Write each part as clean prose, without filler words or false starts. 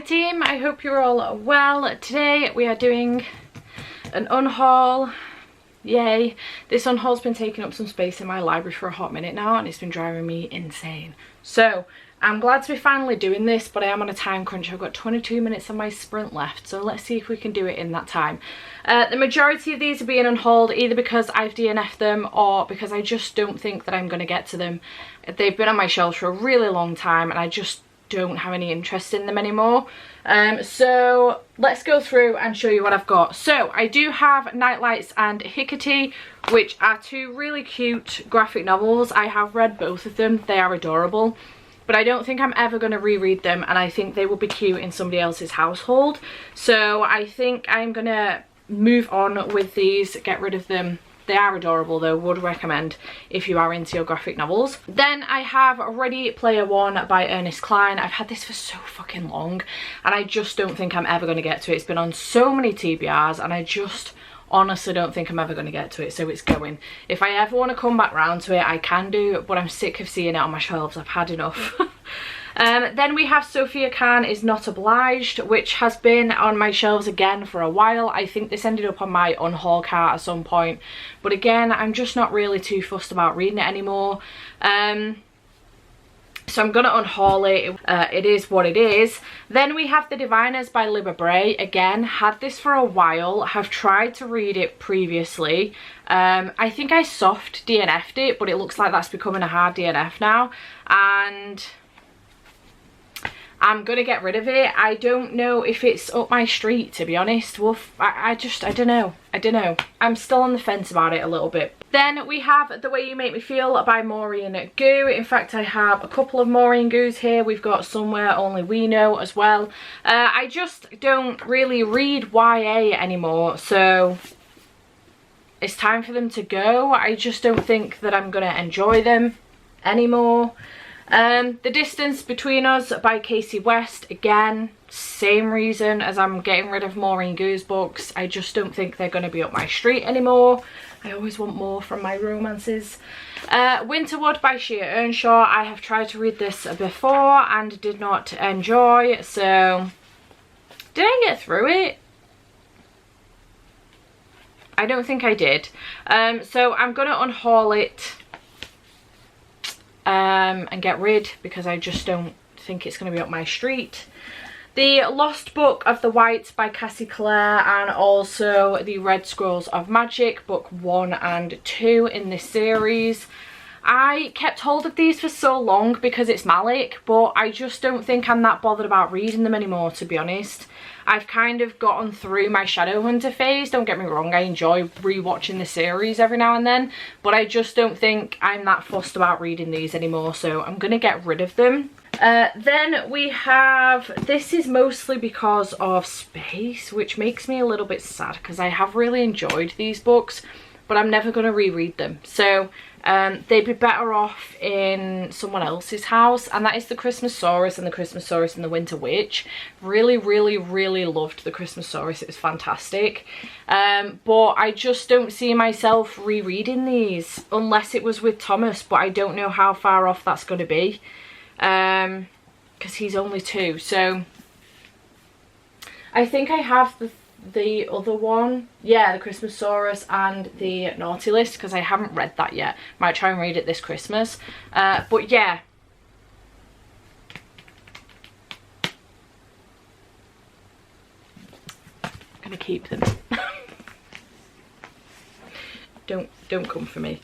team, I hope you're all well. Today we are doing an unhaul. Yay. This unhaul's been taking up some space in my library for a hot minute now and it's been driving me insane. So I'm glad to be finally doing this, but I am on a time crunch. I've got 22 minutes of my sprint left, so let's see if we can do it in that time. The majority of these are being unhauled either because I've DNF'd them or because I just don't think that I'm going to get to them. They've been on my shelves for a really long time and I just don't have any interest in them anymore. So let's go through and show you what I've got. So I do have Nightlights and Hecate, which are two really cute graphic novels. I have read both of them. They are adorable, but I don't think I'm ever going to reread them, and I think they will be cute in somebody else's household. So I think I'm going to move on with these, get rid of them. They are adorable though, would recommend if you are into your graphic novels. Then I have Ready Player One by Ernest Cline. I've had this for so fucking long and I just don't think I'm ever going to get to it. It's been on so many TBRs and I just honestly don't think I'm ever going to get to it, so it's going. If I ever want to come back round to it, I can do, but I'm sick of seeing it on my shelves. I've had enough. Then we have Sophia Khan Is Not Obliged, which has been on my shelves again for a while. I think this ended up on my unhaul cart at some point, but again, I'm just not really too fussed about reading it anymore. So I'm going to unhaul it. It is what it is. Then we have The Diviners by Libba Bray. Again, had this for a while. Have tried to read it previously. I think I soft DNF'd it, but it looks like that's becoming a hard DNF now. And I'm going to get rid of it. I don't know if it's up my street, to be honest. Well, I don't know. I don't know. I'm still on the fence about it a little bit. Then we have The Way You Make Me Feel by Maureen Gu. In fact, I have a couple of Maureen Gus here. We've got Somewhere Only We Know as well. I just don't really read YA anymore, so it's time for them to go. I just don't think that I'm going to enjoy them anymore. The Distance Between Us by Casey West. Again, same reason as I'm getting rid of Maureen Gu's books. I just don't think they're going to be up my street anymore. I always want more from my romances. Winterwood by Shea Earnshaw. I have tried to read this before and did not enjoy, so did I get through it? I don't think I did. So I'm going to unhaul it and get rid, because I just don't think it's going to be up my street. The Lost Book of the Whites by Cassie Clare, and also the Red Scrolls of Magic, book 1 and 2 in this series. I kept hold of these for so long because it's Malik, but I just don't think I'm that bothered about reading them anymore, to be honest. I've kind of gotten through my Shadowhunter phase. Don't get me wrong, I enjoy rewatching the series every now and then, but I just don't think I'm that fussed about reading these anymore, so I'm going to get rid of them. Then we have, this is mostly because of space, which makes me a little bit sad because I have really enjoyed these books, but I'm never going to reread them. So they'd be better off in someone else's house, and that is The Christmasaurus and The Christmasaurus and the Winter Witch. Really, really, really loved The Christmasaurus. It was fantastic. But I just don't see myself rereading these unless it was with Thomas, but I don't know how far off that's going to be. Because he's only 2, so I think I have the other one, yeah, The Christmasaurus and the Naughty List, because I haven't read that yet. Might try and read it this Christmas, but yeah, I'm gonna keep them. Don't come for me.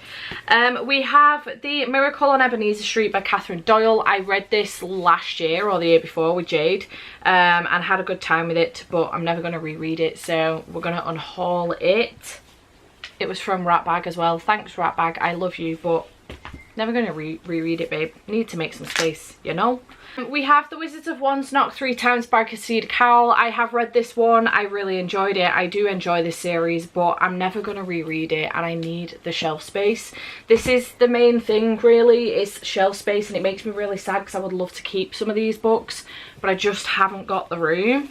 We have The Miracle on Ebenezer Street by Catherine Doyle. I read this last year or the year before with Jade, and had a good time with it, but I'm never going to reread it, so we're going to unhaul it. It was from Ratbag as well. Thanks, Ratbag. I love you, but never going to reread it, babe. Need to make some space, you know? We have The Wizards of Wands Knocked 3 Times by Cressida Cowell. I have read this one. I really enjoyed it. I do enjoy this series, but I'm never going to reread it, and I need the shelf space. This is the main thing, really, is shelf space, and it makes me really sad because I would love to keep some of these books, but I just haven't got the room.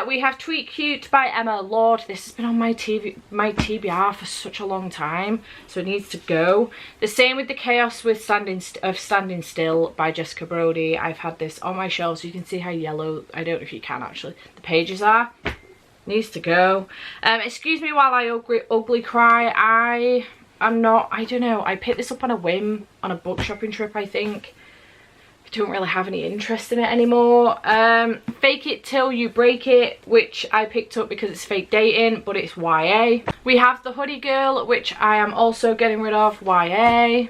We have Tweet Cute by Emma Lord. This has been on my TBR for such a long time, so it needs to go. The same with The Chaos with Standing Still by Jessica Brody. I've had had this on my shelf so you can see how yellow, I don't know if you can actually, the pages are. Needs to go. Excuse me while I ugly cry. I don't know, I picked this up on a whim on a book shopping trip, I think. I don't really have any interest in it anymore. Fake It Till You Break It, which I picked up because it's fake dating, but it's YA. We have The Hoodie Girl, which I am also getting rid of, YA.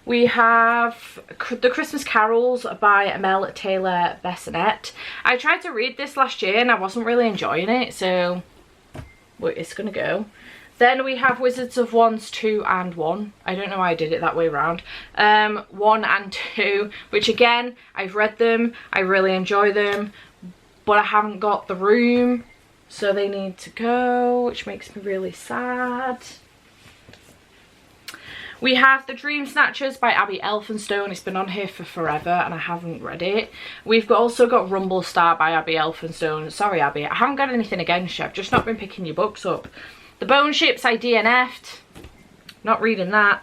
We have The Christmas Carols by Mel Taylor Bessonette. I tried to read this last year and I wasn't really enjoying it, so it's gonna go. Then we have Wizards of Wands 2 and 1. I don't know why I did it that way around. 1 and 2, which again, I've read them, I really enjoy them, but I haven't got the room, so they need to go, which makes me really sad. We have The Dream Snatchers by Abby Elphinstone. It's been on here for forever and I haven't read it. We've also got Rumble Star by Abby Elphinstone. Sorry, Abby, I haven't got anything against you. I've just not been picking your books up. The Bone Ships I DNF'd. Not reading that.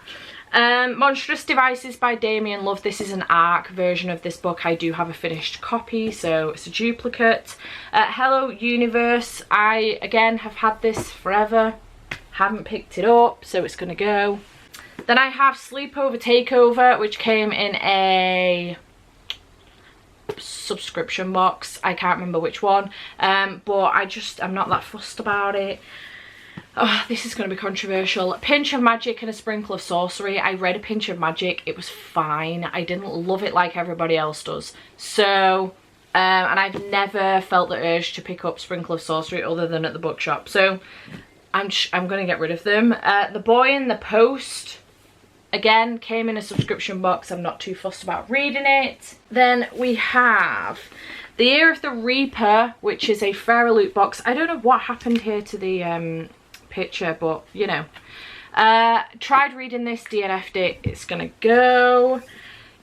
Monstrous Devices by Damien Love. This is an ARC version of this book. I do have a finished copy, so it's a duplicate. Hello Universe. I, again, have had this forever. Haven't picked it up, so it's going to go. Then I have Sleepover Takeover, which came in a subscription box. I can't remember which one, but I'm not that fussed about it. Oh, this is going to be controversial. A Pinch of Magic and a Sprinkle of Sorcery. I read A Pinch of Magic. It was fine. I didn't love it like everybody else does. So, and I've never felt the urge to pick up Sprinkle of Sorcery other than at the bookshop. So, I'm going to get rid of them. The Boy in the Post, again, came in a subscription box. I'm not too fussed about reading it. Then we have The Year of the Reaper, which is a Fairy Loot box. I don't know what happened here to the picture, but you know. Tried reading this, DNF'd it. It's going to go.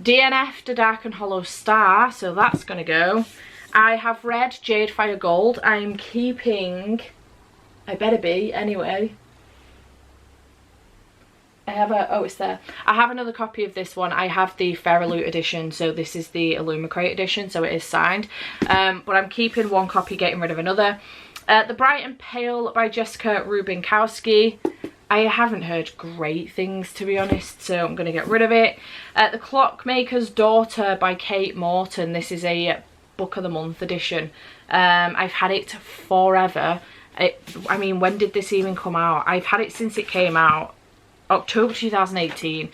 DNF'd A Dark and Hollow Star, so that's going to go. I have read Jade Fire Gold. I'm keeping... I better be, anyway. I have oh, it's there. I have another copy of this one. I have the Fairy Loot edition, so this is the Illumicrate edition, so it is signed. But I'm keeping one copy, getting rid of another. The Bright and Pale by Jessica Rubinkowski. I haven't heard great things, to be honest, so I'm going to get rid of it. The Clockmaker's Daughter by Kate Morton. This is a Book of the Month edition. I've had it forever. I mean, when did this even come out? I've had it since it came out. October 2018.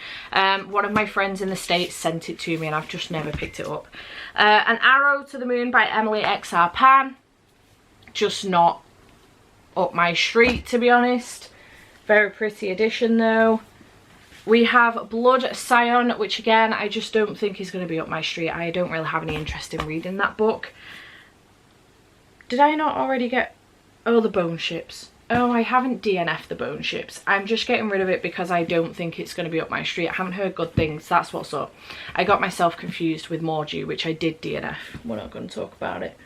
One of my friends in the States sent it to me and I've just never picked it up. An Arrow to the Moon by Emily X.R. Pan. Just not up my street, to be honest. Very pretty edition though. We have Blood Scion, which again, I just don't think is going to be up my street. I don't really have any interest in reading that book. Did I not already get... Oh, the Bone Ships. Oh, I haven't DNF'd the Bone Ships. I'm just getting rid of it because I don't think it's going to be up my street. I haven't heard good things. That's what's up. I got myself confused with Mordew, which I did DNF. We're not going to talk about it.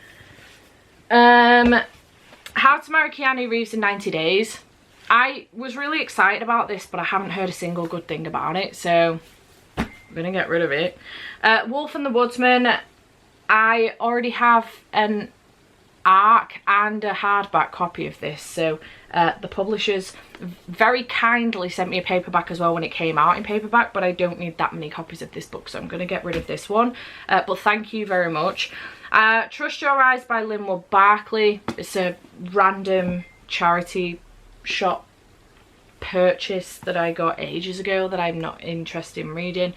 How to Marry Keanu Reeves in 90 Days. I was really excited about this, but I haven't heard a single good thing about it, so I'm going to get rid of it. Wolf and the Woodsman. I already have an ARC and a hardback copy of this, so the publishers very kindly sent me a paperback as well when it came out in paperback, but I don't need that many copies of this book, so I'm going to get rid of this one. But thank you very much. Trust Your Eyes by Linwood Barclay. It's a random charity shop purchase that I got ages ago that I'm not interested in reading.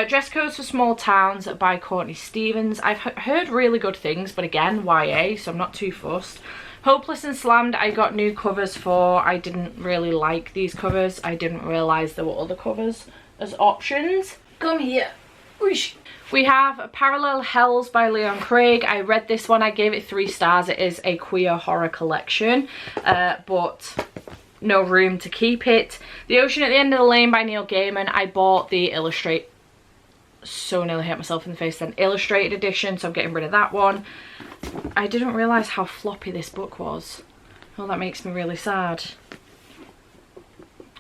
Dress Codes for Small Towns by Courtney Stevens. I've heard really good things, but again, YA, so I'm not too fussed. Hopeless and Slammed, I got new covers for. I didn't really like these covers. I didn't realise there were other covers as options. Come here. Whoosh. We have Parallel Hells by Leon Craig. I read this one. I gave it 3 stars. It is a queer horror collection, but no room to keep it. The Ocean at the End of the Lane by Neil Gaiman. I bought the illustrate. So nearly hit myself in the face then. Illustrated edition, so I'm getting rid of that one. I didn't realise how floppy this book was. Oh, that makes me really sad.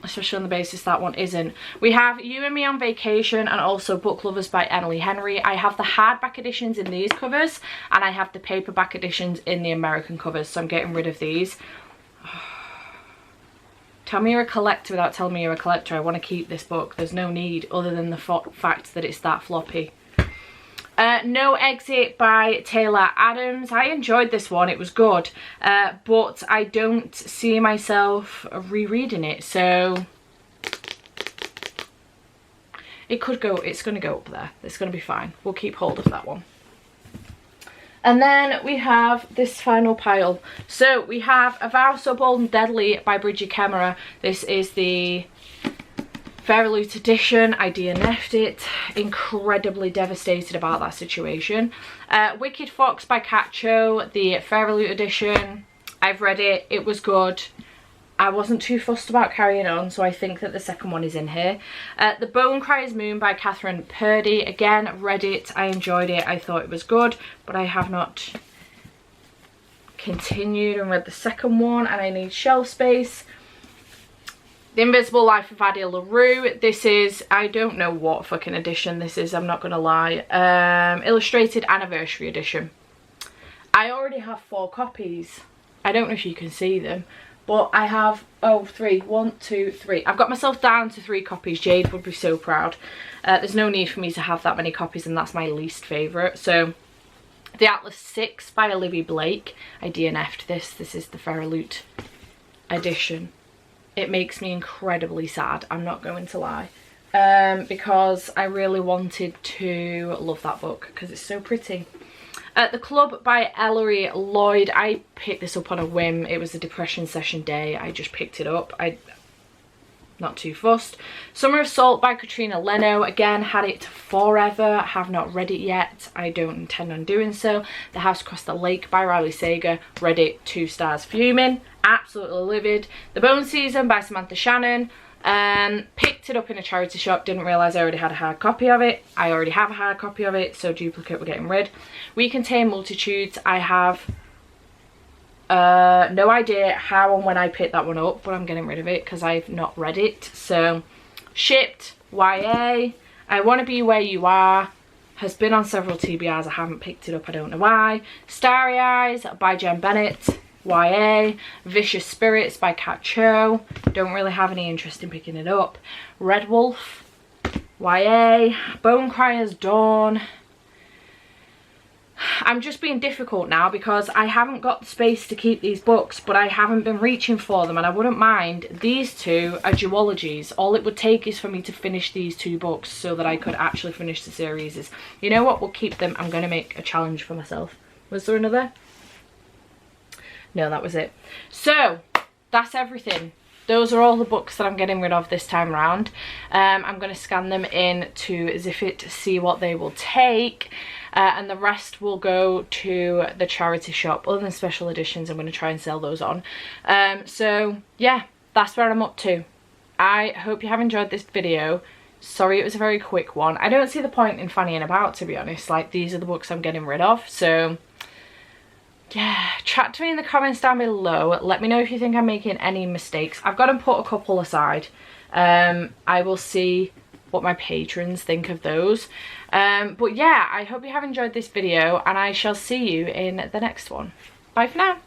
especially on the basis that one isn't. We have You and Me on Vacation and also Book Lovers by Emily Henry. I have the hardback editions in these covers and I have the paperback editions in the American covers, so I'm getting rid of these. Tell me you're a collector without telling me you're a collector. I want to keep this book. There's no need other than the fact that it's that floppy. No Exit by Taylor Adams. I enjoyed this one, it was good, but I don't see myself rereading it, so it could go, it's going to go up there. It's going to be fine. We'll keep hold of that one. And then we have this final pile. So we have A Vow So Bold and Deadly by Bridget Kemmerer. This is the Fairy Loot edition. I DNF'd it. Incredibly devastated about that situation. Wicked Fox by Kat Cho, the Fairy Loot edition. I've read it. It was good. I wasn't too fussed about carrying on, so I think that the second one is in here. The Bone Crier's Moon by Catherine Purdy. Again, read it. I enjoyed it. I thought it was good, but I have not continued and read the second one, and I need shelf space. The Invisible Life of Addie LaRue. This is, I don't know what fucking edition this is, I'm not gonna lie. Illustrated Anniversary Edition. I already have 4 copies. I don't know if you can see them, but I have, oh, 3. 1, 2, 3. I've got myself down to 3 copies. Jade would be so proud. There's no need for me to have that many copies, and that's my least favourite. So, The Atlas 6 by Olivia Blake. I DNF'd this. This is the Fairy Loot edition. It makes me incredibly sad, I'm not going to lie. Because I really wanted to love that book, because it's so pretty. The Club by Ellery Lloyd. I picked this up on a whim. It was a depression session day. I just picked it up. Not too fussed. Summer of Salt by Katrina Leno. Again, had it forever. Have not read it yet. I don't intend on doing so. The House Across the Lake by Riley Sager. Read it. 2 stars. Fuming. Absolutely livid. The Bone Season by Samantha Shannon. Picked it up in a charity shop. Didn't realise I already had a hard copy of it. I already have a hard copy of it, so duplicate we're getting rid. We Contain Multitudes. I have no idea how and when I picked that one up, but I'm getting rid of it because I've not read it. So, Shipped, YA, I Want to Be Where You Are, has been on several TBRs. I haven't picked it up, I don't know why. Starry Eyes by Jen Bennett, YA. Vicious Spirits by Kat Cho, don't really have any interest in picking it up. Red Wolf, YA. Bone Crier's Dawn. I'm just being difficult now because I haven't got the space to keep these books, but I haven't been reaching for them, and I wouldn't mind. These 2 are duologies. All it would take is for me to finish these 2 books so that I could actually finish the series. You know what, we'll keep them. I'm going to make a challenge for myself. Was there another? No, that was it. So, that's everything. Those are all the books that I'm getting rid of this time round. I'm going to scan them in to Ziffit to see what they will take. And the rest will go to the charity shop. Other than special editions, I'm going to try and sell those on. So, yeah, that's where I'm up to. I hope you have enjoyed this video. Sorry it was a very quick one. I don't see the point in fannying about, to be honest. Like, these are the books I'm getting rid of. So, yeah, chat to me in the comments down below. Let me know if you think I'm making any mistakes. I've got to put a couple aside. I will see what my patrons think of those. But yeah, I hope you have enjoyed this video, and I shall see you in the next one. Bye for now.